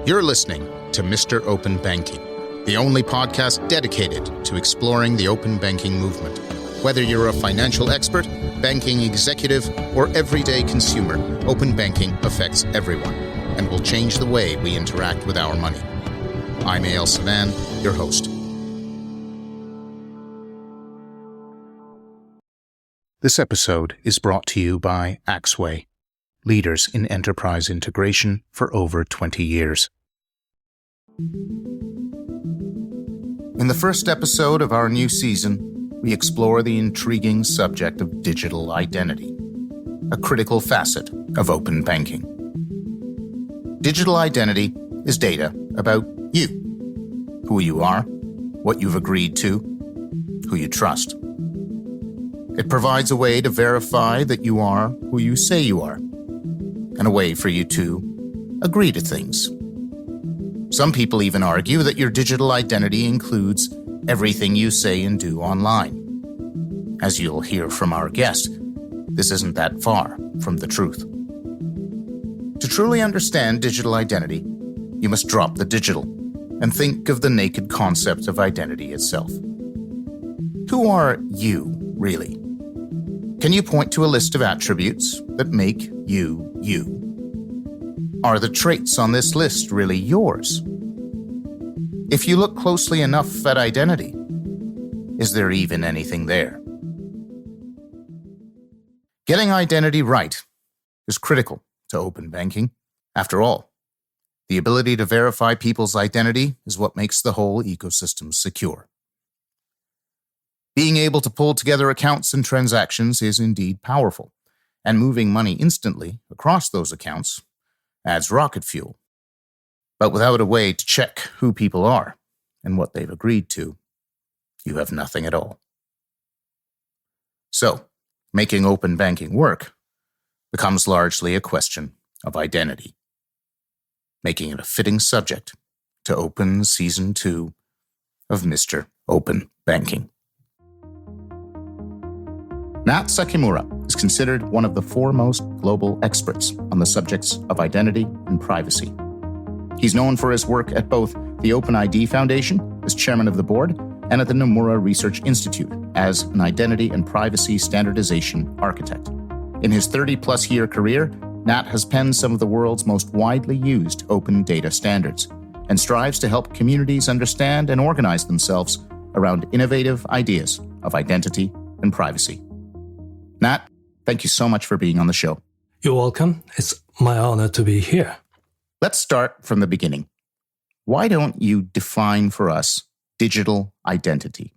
You're listening to Mr. Open Banking, the only podcast dedicated to exploring the open banking movement. Whether you're a financial expert, banking executive, or everyday consumer, open banking affects everyone and will change the way we interact with our money. I'm Eyal, your host. This episode is brought to you by Axway, leaders in enterprise integration for over 20 years. In the first episode of our new season, we explore the intriguing subject of digital identity, a critical facet of open banking. Digital identity is data about you, who you are, what you've agreed to, who you trust. It provides a way to verify that you are who you say you are, and a way for you to agree to things. Some people even argue that your digital identity includes everything you say and do online. As you'll hear from our guest, this isn't that far from the truth. To truly understand digital identity, you must drop the digital and think of the naked concept of identity itself. Who are you, really? Can you point to a list of attributes that make you, you? Are the traits on this list really yours? If you look closely enough at identity, is there even anything there? Getting identity right is critical to open banking. After all, the ability to verify people's identity is what makes the whole ecosystem secure. Being able to pull together accounts and transactions is indeed powerful, and moving money instantly across those accounts adds rocket fuel. But without a way to check who people are and what they've agreed to, you have nothing at all. So, making open banking work becomes largely a question of identity, making it a fitting subject to open Season 2 of Mr. Open Banking. Nat Sakimura is considered one of the foremost global experts on the subjects of identity and privacy. He's known for his work at both the OpenID Foundation as chairman of the board and at the Nomura Research Institute as an identity and privacy standardization architect. In his 30-plus year career, Nat has penned some of the world's most widely used open data standards and strives to help communities understand and organize themselves around innovative ideas of identity and privacy. Nat, thank you so much for being on the show. You're welcome. It's my honor to be here. Let's start from the beginning. Why don't you define for us digital identity?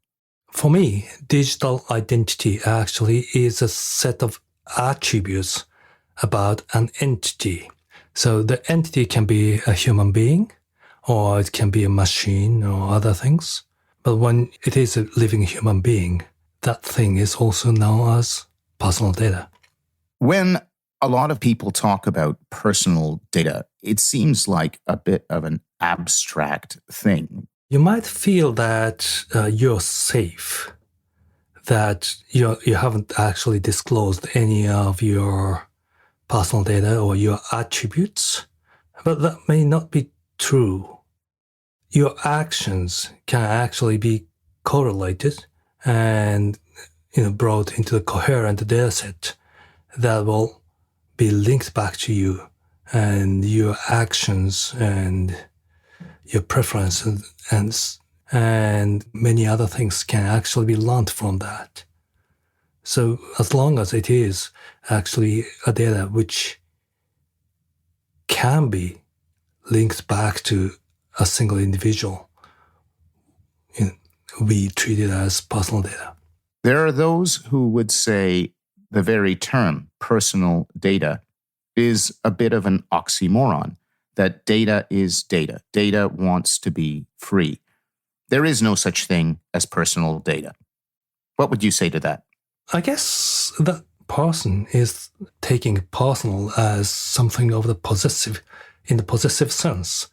For me, digital identity actually is a set of attributes about an entity. So the entity can be a human being, or it can be a machine or other things. But when it is a living human being, that thing is also known as personal data. When a lot of people talk about personal data, it seems like a bit of an abstract thing. You might feel that you're safe, that you haven't actually disclosed any of your personal data or your attributes, but that may not be true. Your actions can actually be correlated and brought into a coherent data set that will be linked back to you, and your actions and your preferences and many other things can actually be learned from that. So as long as it is actually a data which can be linked back to a single individual, we treat it as personal data. There are those who would say the very term personal data is a bit of an oxymoron, that data is data. Data wants to be free. There is no such thing as personal data. What would you say to that? I guess that person is taking personal as something of the possessive, in the possessive sense.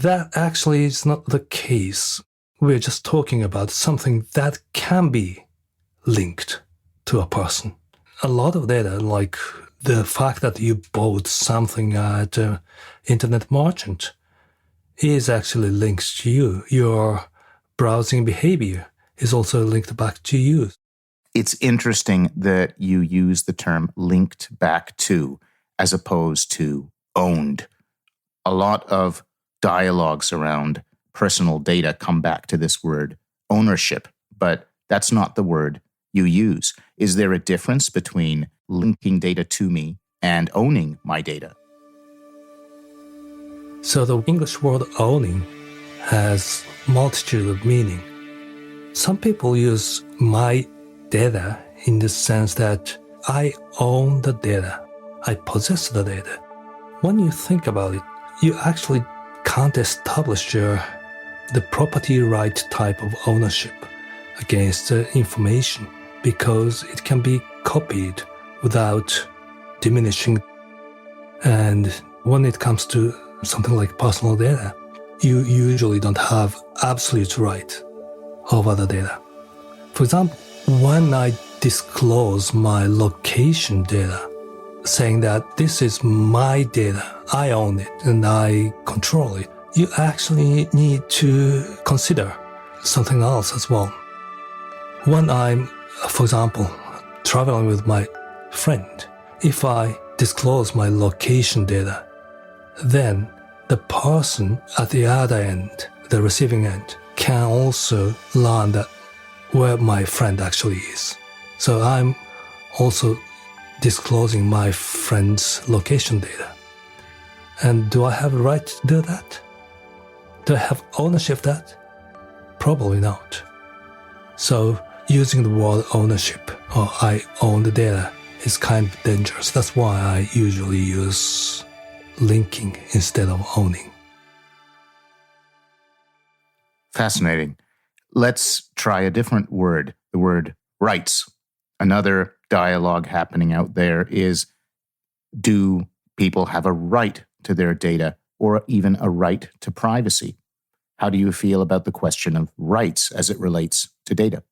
That actually is not the case. We're just talking about something that can be linked to a person. A lot of data, like the fact that you bought something at an internet merchant, is actually linked to you. Your browsing behavior is also linked back to you. It's interesting that you use the term linked back to as opposed to owned. A lot of dialogues around personal data come back to this word ownership, but that's not the word you use. Is there a difference between linking data to me and owning my data? So the English word owning has multitude of meaning. Some people use my data in the sense that I own the data. I possess the data. When you think about it, you actually can't establish the property right type of ownership against the information because it can be copied without diminishing. And when it comes to something like personal data, you usually don't have absolute right over the data. For example, when I disclose my location data, saying that this is my data, I own it and I control it, you actually need to consider something else as well. When I'm, for example, traveling with my friend, if I disclose my location data, then the person at the other end, the receiving end, can also learn that where my friend actually is. So I'm also disclosing my friend's location data. And do I have a right to do that? Do I have ownership of that? Probably not. So using the word ownership or I own the data is kind of dangerous. That's why I usually use linking instead of owning. Fascinating. Let's try a different word, the word rights. Another dialogue happening out there is, do people have a right to their data or even a right to privacy? How do you feel about the question of rights as it relates to data?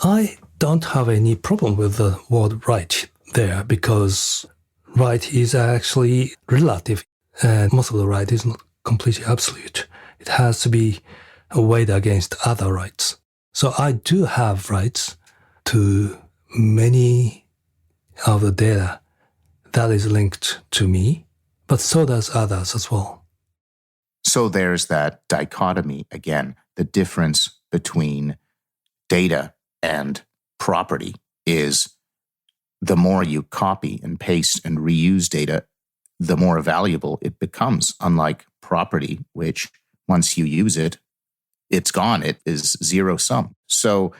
I don't have any problem with the word right there because right is actually relative and most of the right is not completely absolute. It has to be weighed against other rights. So I do have rights to many of the data that is linked to me, but so does others as well. So there's that dichotomy again. The difference between data and property is the more you copy and paste and reuse data, the more valuable it becomes, unlike property, which once you use it, it's gone. It is zero sum. So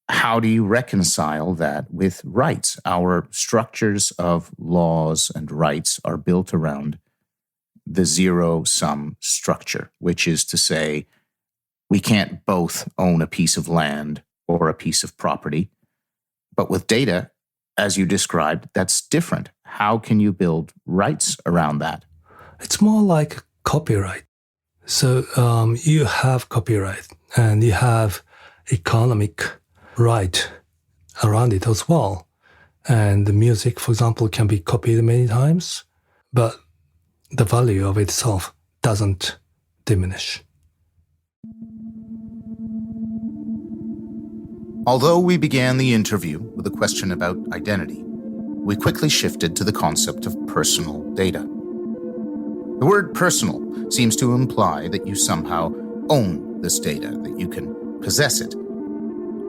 how do you reconcile that with rights? Our structures of laws and rights are built around the zero-sum structure, which is to say, we can't both own a piece of land or a piece of property. But with data, as you described, that's different. How can you build rights around that? It's more like copyright. So you have copyright and you have economic right around it as well. And the music, for example, can be copied many times, but the value of itself doesn't diminish. Although we began the interview with a question about identity, we quickly shifted to the concept of personal data. The word personal seems to imply that you somehow own this data, that you can possess it.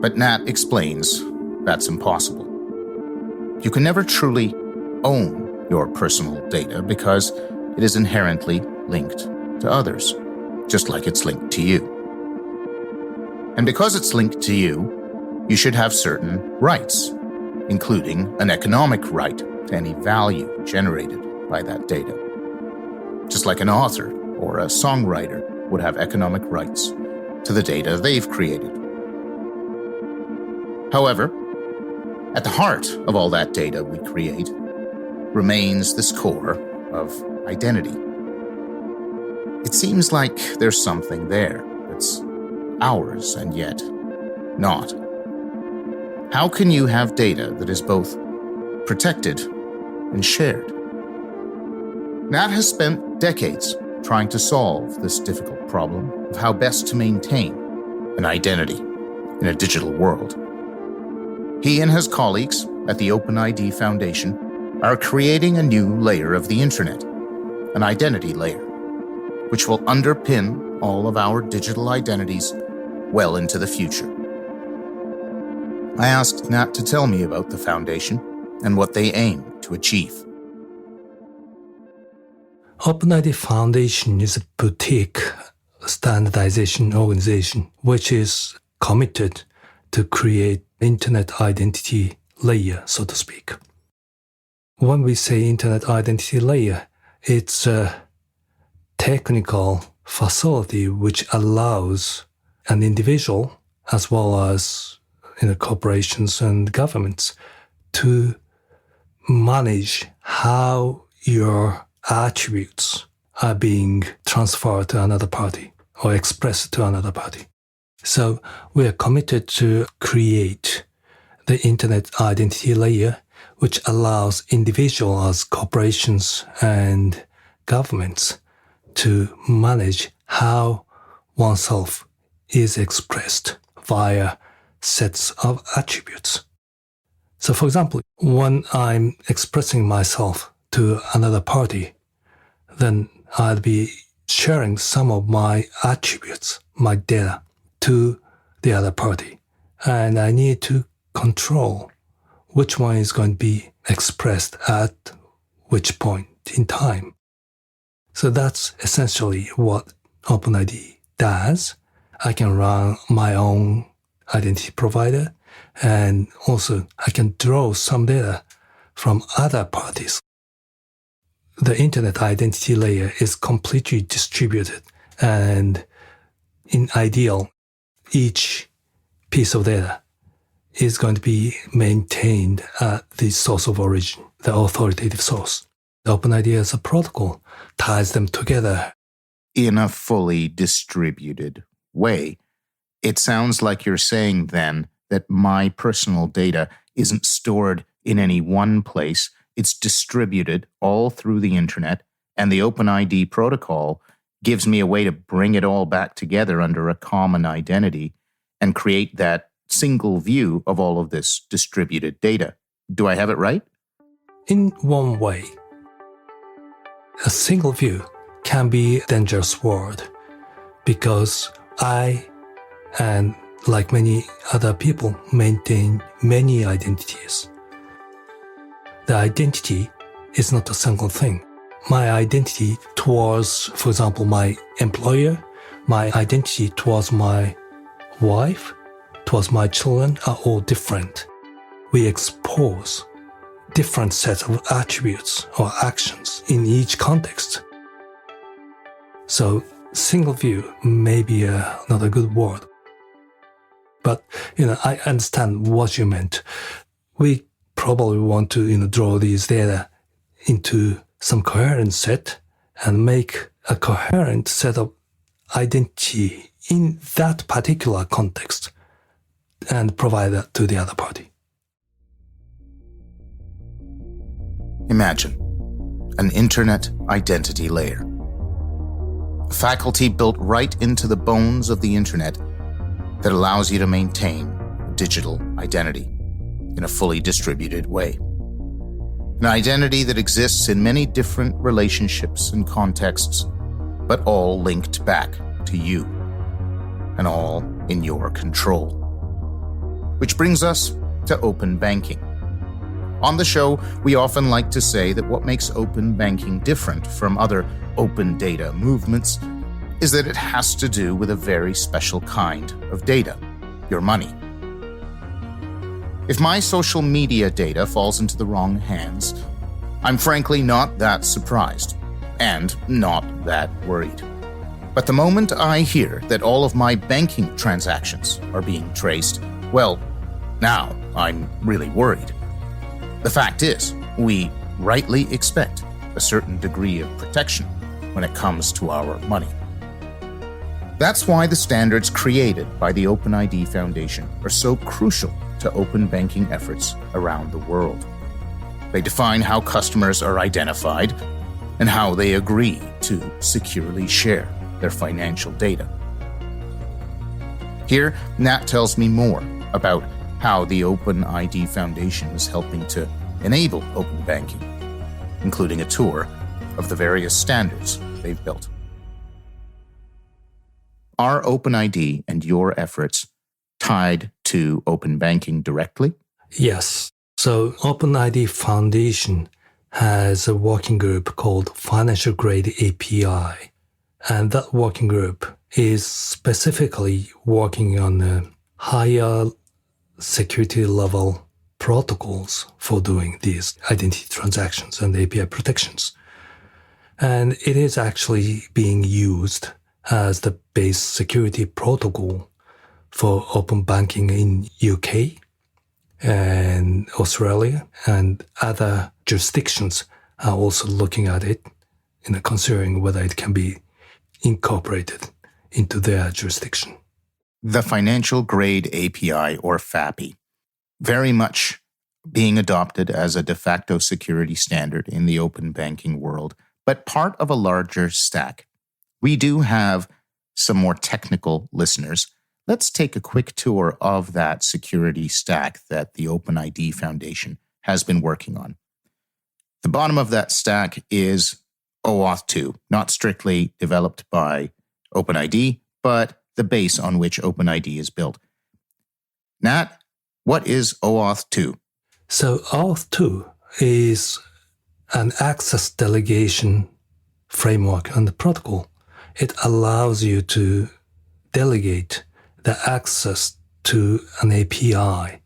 But Nat explains that's impossible. You can never truly own your personal data because it is inherently linked to others, just like it's linked to you. And because it's linked to you, you should have certain rights, including an economic right to any value generated by that data. Just like an author or a songwriter would have economic rights to the data they've created. However, at the heart of all that data we create remains this core of identity. It seems like there's something there that's ours and yet not. How can you have data that is both protected and shared? Nat has spent decades trying to solve this difficult problem of how best to maintain an identity in a digital world. He and his colleagues at the OpenID Foundation are creating a new layer of the internet, an identity layer, which will underpin all of our digital identities well into the future. I asked Nat to tell me about the foundation and what they aim to achieve. OpenID Foundation is a boutique standardization organization which is committed to create internet identity layer, so to speak. When we say internet identity layer, it's a technical facility which allows an individual as well as corporations and governments to manage how your attributes are being transferred to another party or expressed to another party. So we are committed to create the internet identity layer, which allows individuals, corporations, and governments to manage how oneself is expressed via sets of attributes. So for example, when I'm expressing myself to another party, then I'll be sharing some of my attributes, my data, to the other party. And I need to control which one is going to be expressed at which point in time. So that's essentially what OpenID does. I can run my own identity provider, and also I can draw some data from other parties. The internet identity layer is completely distributed, and in ideal, each piece of data is going to be maintained at the source of origin, the authoritative source. The OpenID as a protocol ties them together in a fully distributed way. It sounds like you're saying then that my personal data isn't stored in any one place. It's distributed all through the internet, and the OpenID protocol gives me a way to bring it all back together under a common identity and create that single view of all of this distributed data. Do I have it right? In one way. A single view can be a dangerous word because I, and like many other people, maintain many identities. The identity is not a single thing. My identity towards, for example, my employer, my identity towards my wife, towards my children are all different. We expose different sets of attributes or actions in each context. So single view may be not a good word. But, I understand what you meant. We probably want to, draw these data into some coherent set and make a coherent set of identity in that particular context and provide that to the other party. Imagine an internet identity layer. A faculty built right into the bones of the internet that allows you to maintain a digital identity in a fully distributed way. An identity that exists in many different relationships and contexts, but all linked back to you, and all in your control. Which brings us to open banking. On the show, we often like to say that what makes open banking different from other open data movements is that it has to do with a very special kind of data, your money. If my social media data falls into the wrong hands, I'm frankly not that surprised and not that worried. But the moment I hear that all of my banking transactions are being traced, well, now I'm really worried. The fact is, we rightly expect a certain degree of protection when it comes to our money. That's why the standards created by the OpenID Foundation are so crucial to open banking efforts around the world. They define how customers are identified and how they agree to securely share their financial data. Here, Nat tells me more about how the OpenID Foundation is helping to enable open banking, including a tour of the various standards they've built. Are OpenID and your efforts tied to open banking directly? Yes. So OpenID Foundation has a working group called Financial Grade API. And that working group is specifically working on the higher security level protocols for doing these identity transactions and API protections. And it is actually being used as the base security protocol for open banking in UK and Australia, and other jurisdictions are also looking at it and considering whether it can be incorporated into their jurisdiction. The Financial Grade API, or FAPI, very much being adopted as a de facto security standard in the open banking world, but part of a larger stack. We do have some more technical listeners. Let's take a quick tour of that security stack that the OpenID Foundation has been working on. The bottom of that stack is OAuth 2, not strictly developed by OpenID, but the base on which OpenID is built. Nat, what is OAuth 2? So OAuth 2 is an access delegation framework and protocol. It allows you to delegate the access to an API.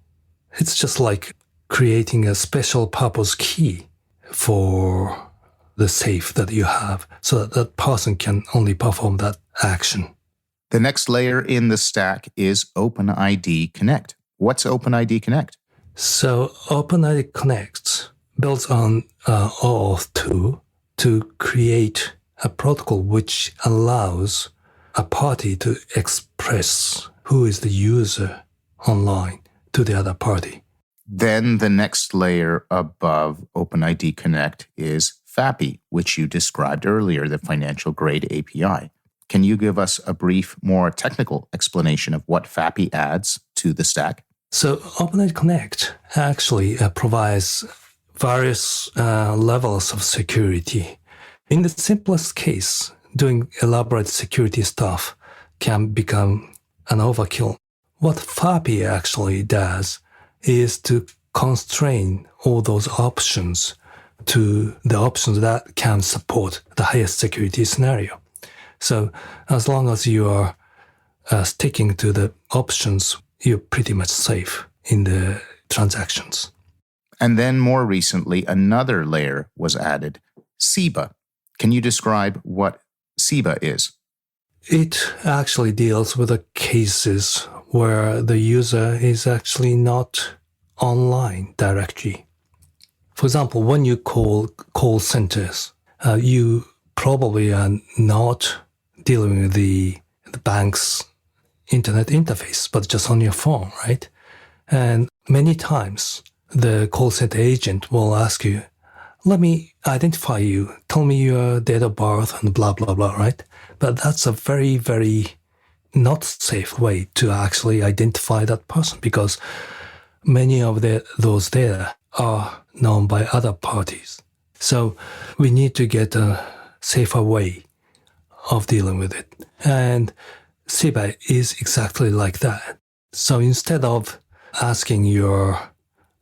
It's just like creating a special purpose key for the safe that you have so that that person can only perform that action. The next layer in the stack is OpenID Connect. What's OpenID Connect? So OpenID Connect builds on OAuth 2 to create a protocol which allows a party to express who is the user online to the other party. Then the next layer above OpenID Connect is FAPI, which you described earlier, the Financial Grade API. Can you give us a brief, more technical explanation of what FAPI adds to the stack? So OpenID Connect actually provides various levels of security. In the simplest case, doing elaborate security stuff can become an overkill. What FAPI actually does is to constrain all those options to the options that can support the highest security scenario. So as long as you are sticking to the options, you're pretty much safe in the transactions. And then more recently, another layer was added, CIBA. Can you describe what CIBA is? It actually deals with the cases where the user is actually not online directly. For example, when you call centers, you probably are not dealing with the bank's internet interface, but just on your phone, right? And many times, the call center agent will ask you, let me identify you, tell me your date of birth and blah, blah, blah, right? But that's a very, very not safe way to actually identify that person because many of those data are known by other parties. So we need to get a safer way of dealing with it. And CIBA is exactly like that. So instead of asking your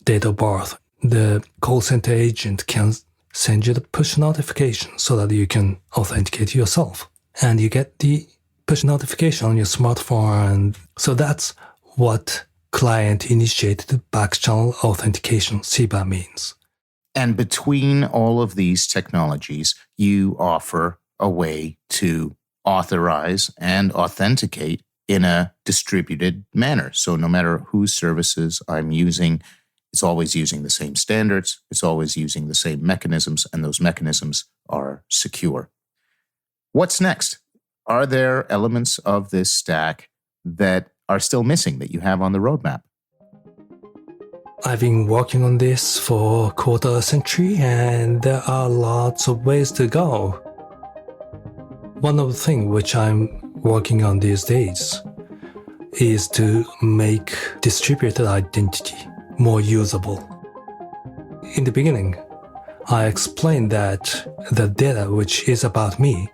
date of birth, the call center agent can send you the push notification so that you can authenticate yourself. And you get the push notification on your smartphone. And so that's what client-initiated back-channel authentication, CIBA, means. And between all of these technologies, you offer a way to authorize and authenticate in a distributed manner. So no matter whose services I'm using, it's always using the same standards, it's always using the same mechanisms, and those mechanisms are secure. What's next? Are there elements of this stack that are still missing that you have on the roadmap? I've been working on this for a quarter century, and there are lots of ways to go. One of the things which I'm working on these days is to make distributed identity more usable. In the beginning, I explained that the data which is about me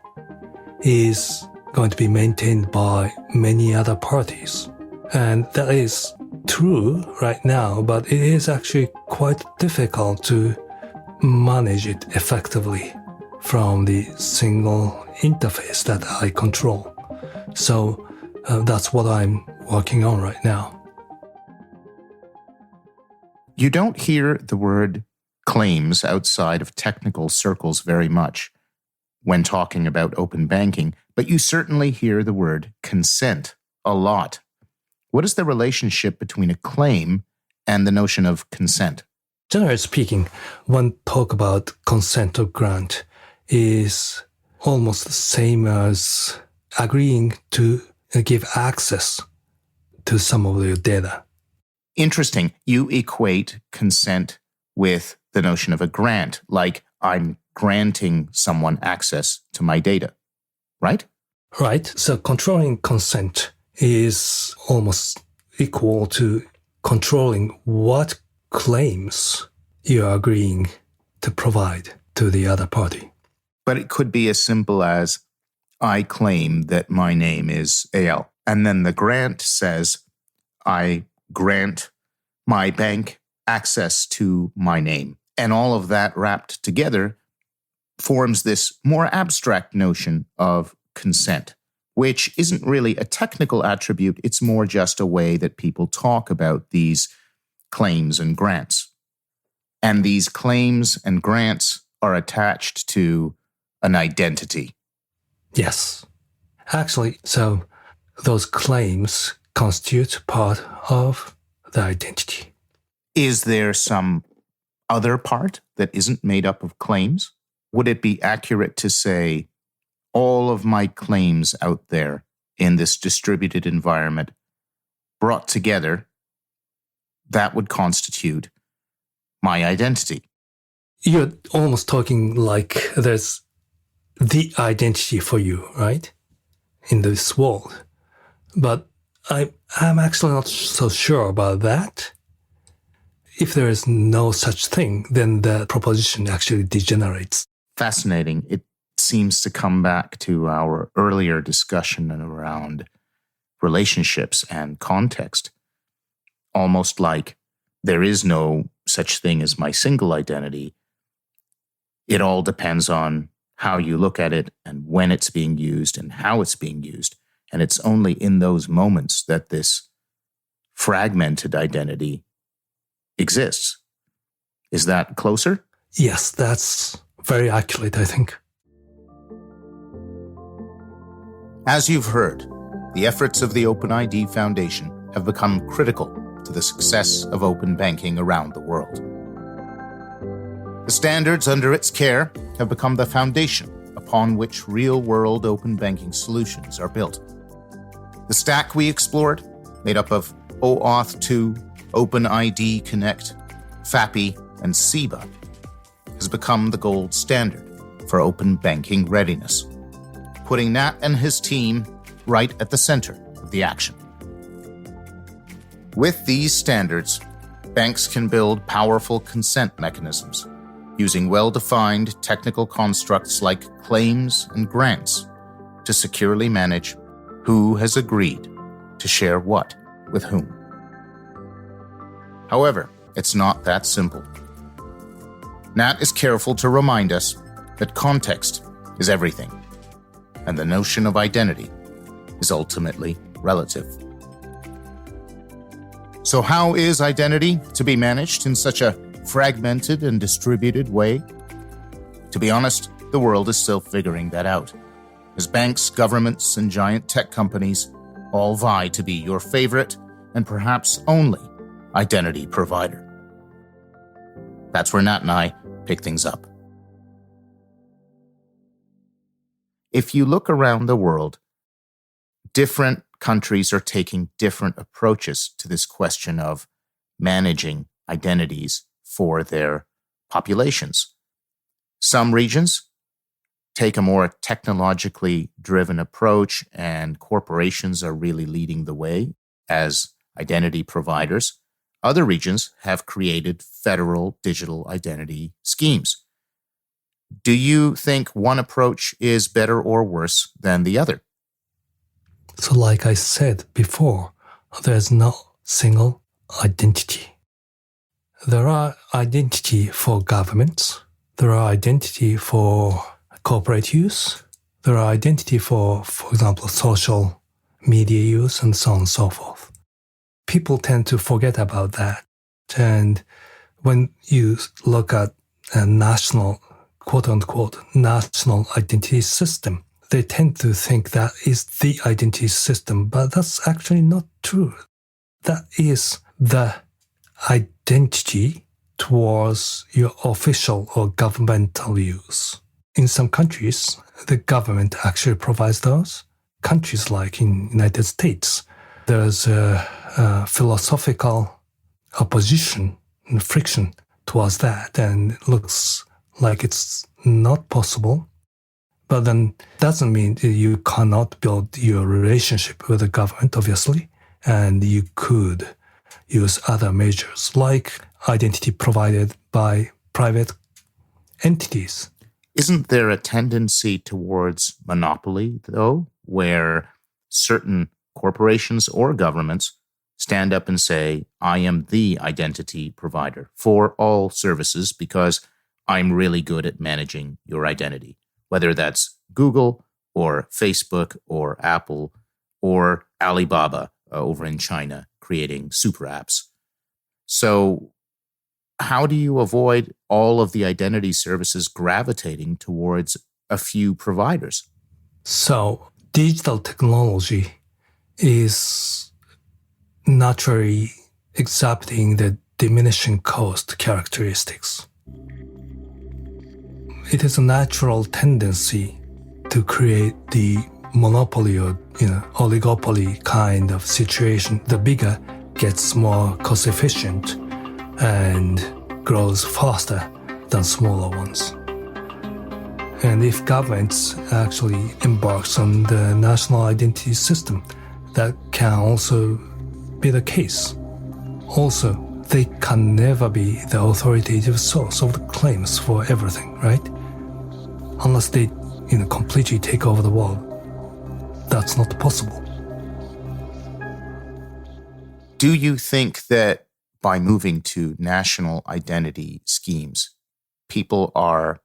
is going to be maintained by many other parties. And that is true right now, but it is actually quite difficult to manage it effectively from the single interface that I control. So that's what I'm working on right now. You don't hear the word claims outside of technical circles very much when talking about open banking, but you certainly hear the word consent a lot. What is the relationship between a claim and the notion of consent? Generally speaking, when talk about consent or grant is almost the same as agreeing to give access to some of your data. Interesting. You equate consent with the notion of a grant, like I'm granting someone access to my data, right? Right. So controlling consent is almost equal to controlling what claims you're agreeing to provide to the other party. But it could be as simple as I claim that my name is Eyal, and then the grant says I grant my bank access to my name. And all of that wrapped together forms this more abstract notion of consent, which isn't really a technical attribute. It's more just a way that people talk about these claims and grants. And these claims and grants are attached to an identity. Yes. Actually, so those claims constitute part of the identity. Is there some other part that isn't made up of claims? Would it be accurate to say all of my claims out there in this distributed environment brought together, that would constitute my identity? You're almost talking like there's the identity for you, right? In this world. But I'm actually not so sure about that. If there is no such thing, then the proposition actually degenerates. Fascinating. It seems to come back to our earlier discussion around relationships and context. Almost like there is no such thing as my single identity. It all depends on how you look at it and when it's being used and how it's being used. And it's only in those moments that this fragmented identity exists. Is that closer? Yes, that's very accurate, I think. As you've heard, the efforts of the OpenID Foundation have become critical to the success of open banking around the world. The standards under its care have become the foundation upon which real-world open banking solutions are built. The stack we explored, made up of OAuth 2, OpenID Connect, FAPI, and SIBA, has become the gold standard for open banking readiness, putting Nat and his team right at the center of the action. With these standards, banks can build powerful consent mechanisms using well-defined technical constructs like claims and grants to securely manage who has agreed to share what with whom. However, it's not that simple. Nat is careful to remind us that context is everything, and the notion of identity is ultimately relative. So how is identity to be managed in such a fragmented and distributed way? To be honest, the world is still figuring that out, as banks, governments, and giant tech companies all vie to be your favorite and perhaps only identity provider. That's where Nat and I pick things up. If you look around the world, different countries are taking different approaches to this question of managing identities for their populations. Some regions take a more technologically driven approach, and corporations are really leading the way as identity providers. Other regions have created federal digital identity schemes. Do you think one approach is better or worse than the other? So like I said before, there's no single identity. There are identity for governments. There are identity for corporate use. There are identity for example, social media use and so on and so forth. People tend to forget about that. And when you look at a national, quote-unquote, national identity system, they tend to think that is the identity system, but that's actually not true. That is the identity towards your official or governmental use. In some countries, the government actually provides those. Countries like in United States, there's a philosophical opposition and friction towards that, and it looks like it's not possible. But then doesn't mean that you cannot build your relationship with the government, obviously, and you could use other measures like identity provided by private entities. Isn't there a tendency towards monopoly, though, where certain corporations or governments stand up and say, I am the identity provider for all services because I'm really good at managing your identity, whether that's Google or Facebook or Apple or Alibaba over in China creating super apps. So how do you avoid all of the identity services gravitating towards a few providers? So digital technology is naturally exhibiting the diminishing cost characteristics. It is a natural tendency to create the monopoly or oligopoly kind of situation. The bigger gets more cost efficient and grows faster than smaller ones. And if governments actually embarks on the national identity system, that can also be the case. Also, they can never be the authoritative source of the claims for everything, right? Unless they completely take over the world. That's not possible. Do you think that by moving to national identity schemes, people are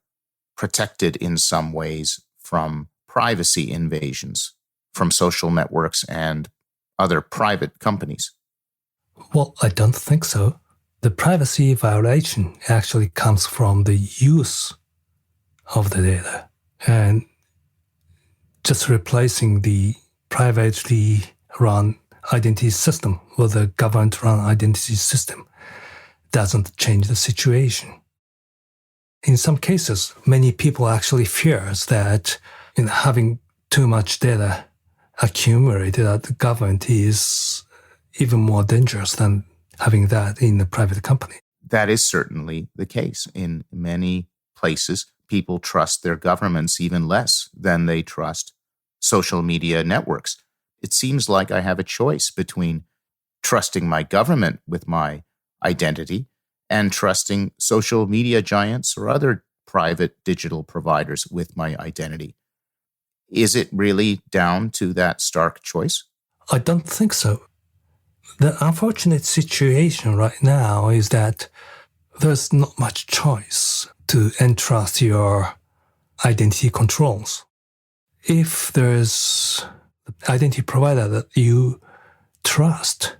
protected in some ways from privacy invasions from social networks and other private companies? Well, I don't think so. The privacy violation actually comes from the use of the data. And just replacing the privately run identity system with a government-run identity system doesn't change the situation. In some cases, many people actually fears that having too much data accumulated at the government is even more dangerous than having that in a private company. That is certainly the case. In many places, people trust their governments even less than they trust social media networks. It seems like I have a choice between trusting my government with my identity and trusting social media giants or other private digital providers with my identity. Is it really down to that stark choice? I don't think so. The unfortunate situation right now is that there's not much choice to entrust your identity controls. If there's an identity provider that you trust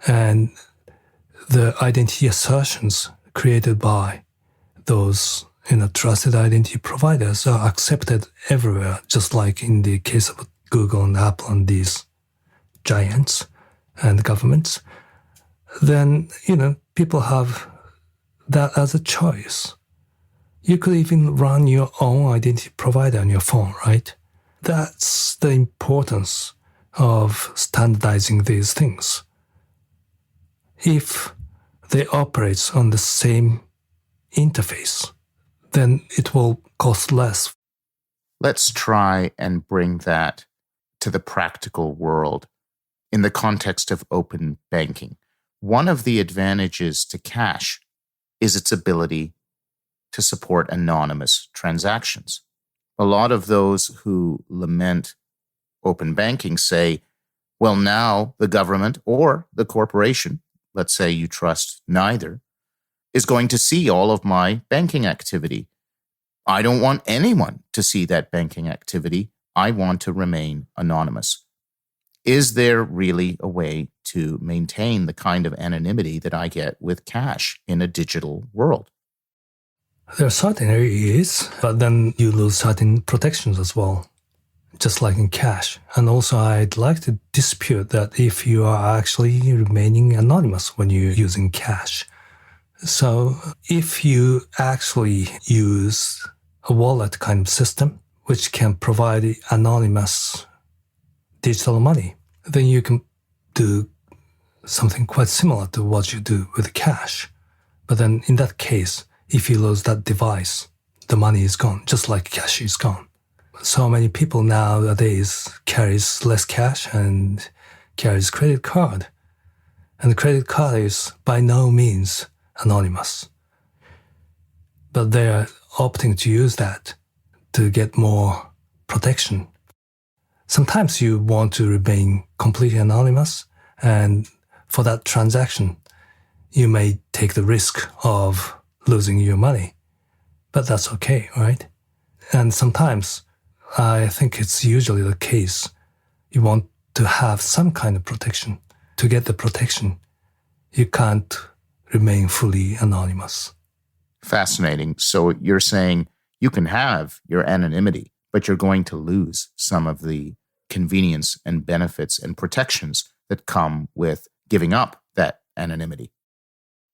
and the identity assertions created by those trusted identity providers are accepted everywhere, just like in the case of Google and Apple and these giants and governments, then, people have that as a choice. You could even run your own identity provider on your phone, right? That's the importance of standardizing these things. If they operate on the same interface, then it will cost less. Let's try and bring that to the practical world in the context of open banking. One of the advantages to cash is its ability to support anonymous transactions. A lot of those who lament open banking say, well, now the government or the corporation, let's say you trust neither, is going to see all of my banking activity. I don't want anyone to see that banking activity. I want to remain anonymous. Is there really a way to maintain the kind of anonymity that I get with cash in a digital world? There certainly is, but then you lose certain protections as well, just like in cash. And also, I'd like to dispute that if you are actually remaining anonymous when you're using cash. So if you actually use a wallet kind of system, which can provide anonymous digital money, then you can do something quite similar to what you do with cash. But then in that case, if you lose that device, the money is gone, just like cash is gone. So many people nowadays carries less cash and carries credit card. And the credit card is by no means anonymous. But they are opting to use that to get more protection. Sometimes you want to remain completely anonymous, and for that transaction, you may take the risk of losing your money. But that's okay, right? And sometimes, I think it's usually the case, you want to have some kind of protection. To get the protection, you can't remain fully anonymous. Fascinating. So you're saying you can have your anonymity, but you're going to lose some of the convenience and benefits and protections that come with giving up that anonymity.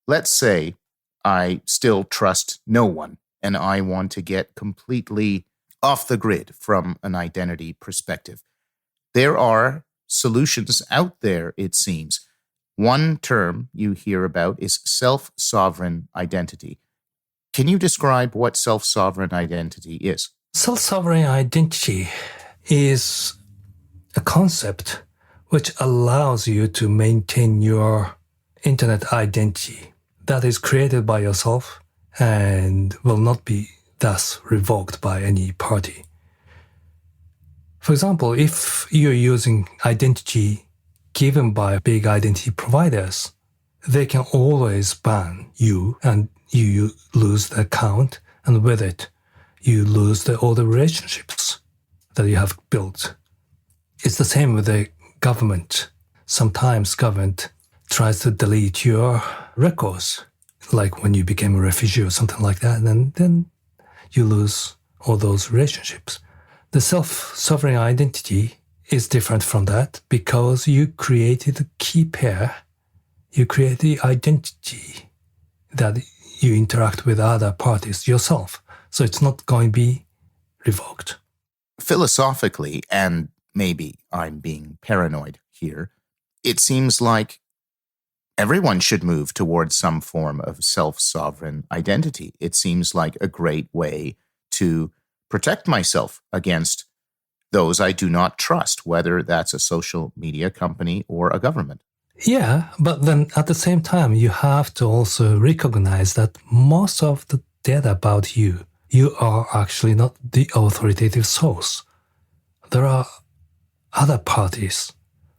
Let's say I still trust no one and I want to get completely off the grid from an identity perspective. There are solutions out there, it seems. One term you hear about is self-sovereign identity. Can you describe what self-sovereign identity is? Self-sovereign identity is a concept which allows you to maintain your internet identity that is created by yourself and will not be thus revoked by any party. For example, if you're using identity given by big identity providers, they can always ban you and you lose the account, and with it, you lose all the relationships that you have built. It's the same with the government. Sometimes government tries to delete your records, like when you became a refugee or something like that, and then you lose all those relationships. The self-sovereign identity is different from that because you created a key pair, you create the identity that you interact with other parties yourself. So it's not going to be revoked. Philosophically, and maybe I'm being paranoid here, it seems like everyone should move towards some form of self-sovereign identity. It seems like a great way to protect myself against those I do not trust, whether that's a social media company or a government. Yeah, but then at the same time, you have to also recognize that most of the data about you are actually not the authoritative source. There are other parties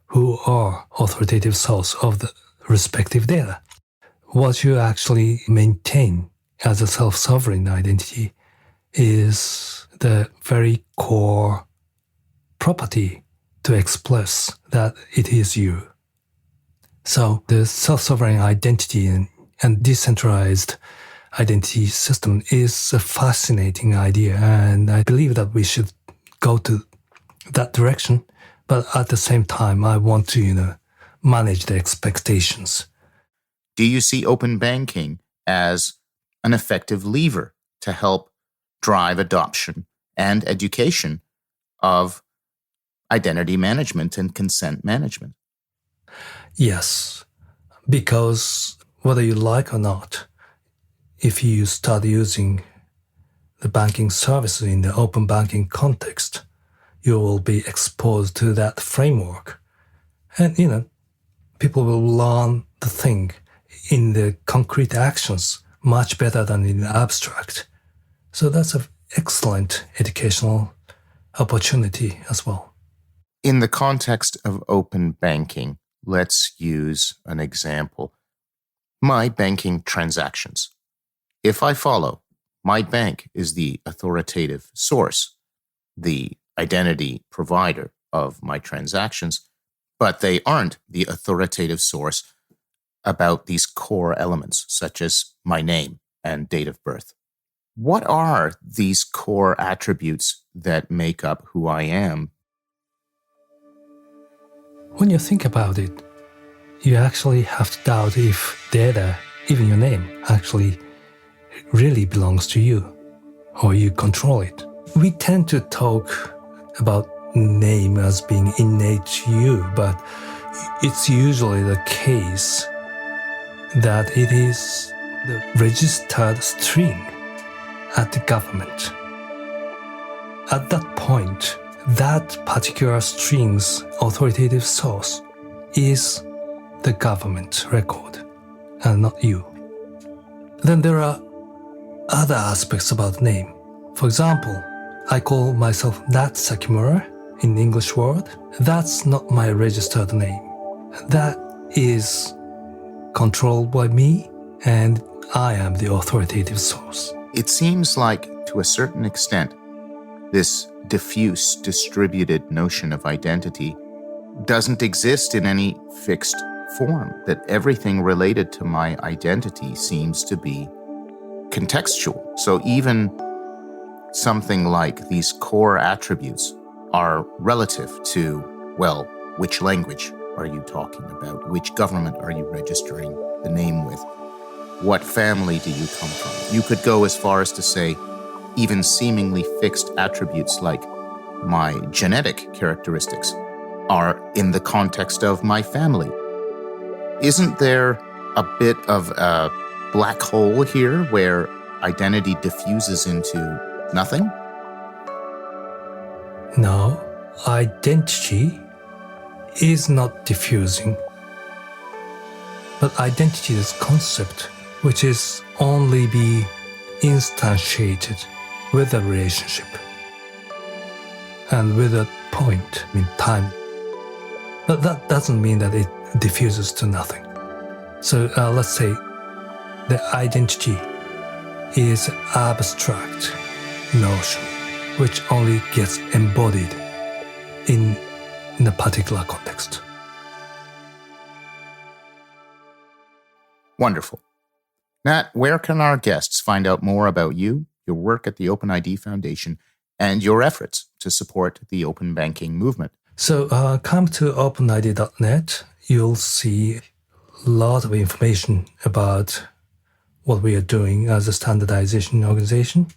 who are authoritative source of the respective data. What you actually maintain as a self-sovereign identity is the very core property to express that it is you. So the self-sovereign identity and decentralized identity system is a fascinating idea, and I believe that we should go to that direction. But at the same time, I want to, manage the expectations. Do you see open banking as an effective lever to help drive adoption and education of identity management and consent management? Yes, because whether you like or not, if you start using the banking services in the open banking context, you will be exposed to that framework. And, people will learn the thing in the concrete actions much better than in the abstract. So that's an excellent educational opportunity as well. In the context of open banking, let's use an example. My banking transactions. If I follow, my bank is the authoritative source, the identity provider of my transactions, but they aren't the authoritative source about these core elements, such as my name and date of birth. What are these core attributes that make up who I am? When you think about it, you actually have to doubt if data, even your name, actually really belongs to you or you control it. We tend to talk about name as being innate to you, but it's usually the case that it is the registered string at the government. At that point, that particular string's authoritative source is the government record and not you. Then there are other aspects about name. For example, I call myself Nat Sakimura in the English word. That's not my registered name. That is controlled by me, and I am the authoritative source. It seems like, to a certain extent, this diffuse, distributed notion of identity doesn't exist in any fixed form, that everything related to my identity seems to be contextual. So even something like these core attributes are relative to, well, which language are you talking about? Which government are you registering the name with? What family do you come from? You could go as far as to say even seemingly fixed attributes like my genetic characteristics are in the context of my family. Isn't there a bit of a black hole here where identity diffuses into nothing? No, identity is not diffusing. But identity is a concept which is only be instantiated with a relationship and with a point in time. But that doesn't mean that it diffuses to nothing. So let's say the identity is abstract notion which only gets embodied in a particular context. Wonderful. Nat, where can our guests find out more about you, your work at the OpenID Foundation, and your efforts to support the open banking movement? So come to openid.net. You'll see a lot of information about what we are doing as a standardization organization.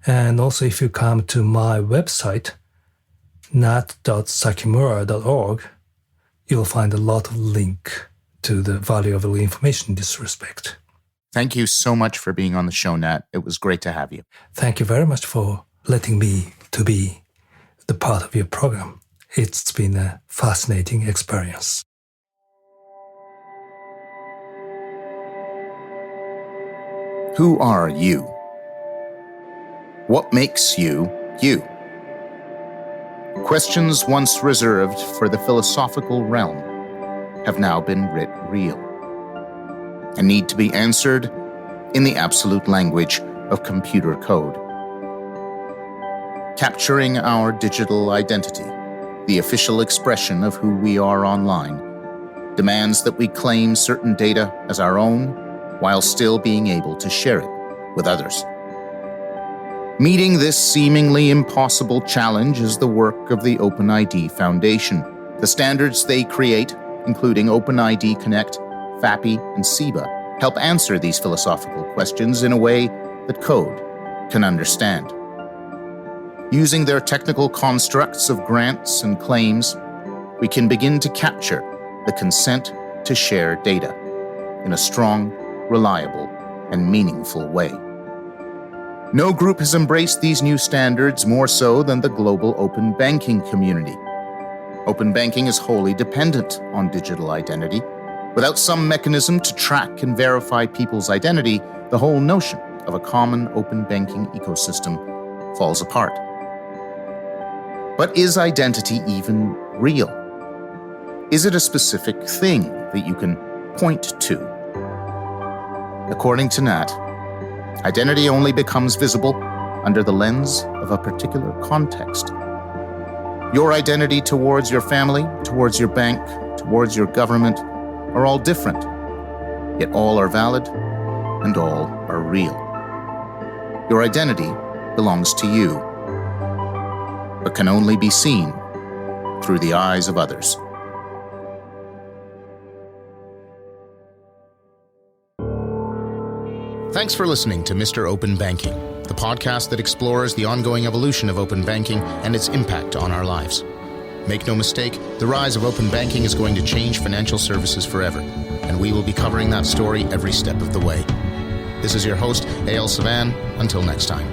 And also if you come to my website, nat.sakimura.org, you'll find a lot of link to the valuable information in this respect. Thank you so much for being on the show, Nat. It was great to have you. Thank you very much for letting me to be the part of your program. It's been a fascinating experience. Who are you? What makes you, you? Questions once reserved for the philosophical realm have now been writ real and need to be answered in the absolute language of computer code. Capturing our digital identity, the official expression of who we are online, demands that we claim certain data as our own while still being able to share it with others. Meeting this seemingly impossible challenge is the work of the OpenID Foundation. The standards they create, including OpenID Connect, FAPI, and SIBA, help answer these philosophical questions in a way that code can understand. Using their technical constructs of grants and claims, we can begin to capture the consent to share data, in a strong, reliable, and meaningful way. No group has embraced these new standards more so than the global open banking community. Open banking is wholly dependent on digital identity. Without some mechanism to track and verify people's identity, the whole notion of a common open banking ecosystem falls apart. But is identity even real? Is it a specific thing that you can point to? According to Nat, identity only becomes visible under the lens of a particular context. Your identity towards your family, towards your bank, towards your government are all different, yet all are valid and all are real. Your identity belongs to you, but can only be seen through the eyes of others. Thanks for listening to Mr. Open Banking, the podcast that explores the ongoing evolution of open banking and its impact on our lives. Make no mistake, the rise of open banking is going to change financial services forever, and we will be covering that story every step of the way. This is your host, Eyal. Until next time.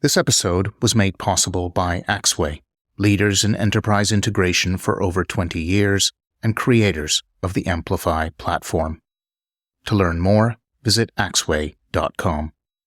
This episode was made possible by Axway, leaders in enterprise integration for over 20 years and creators of the Amplify platform. To learn more, visit axway.com.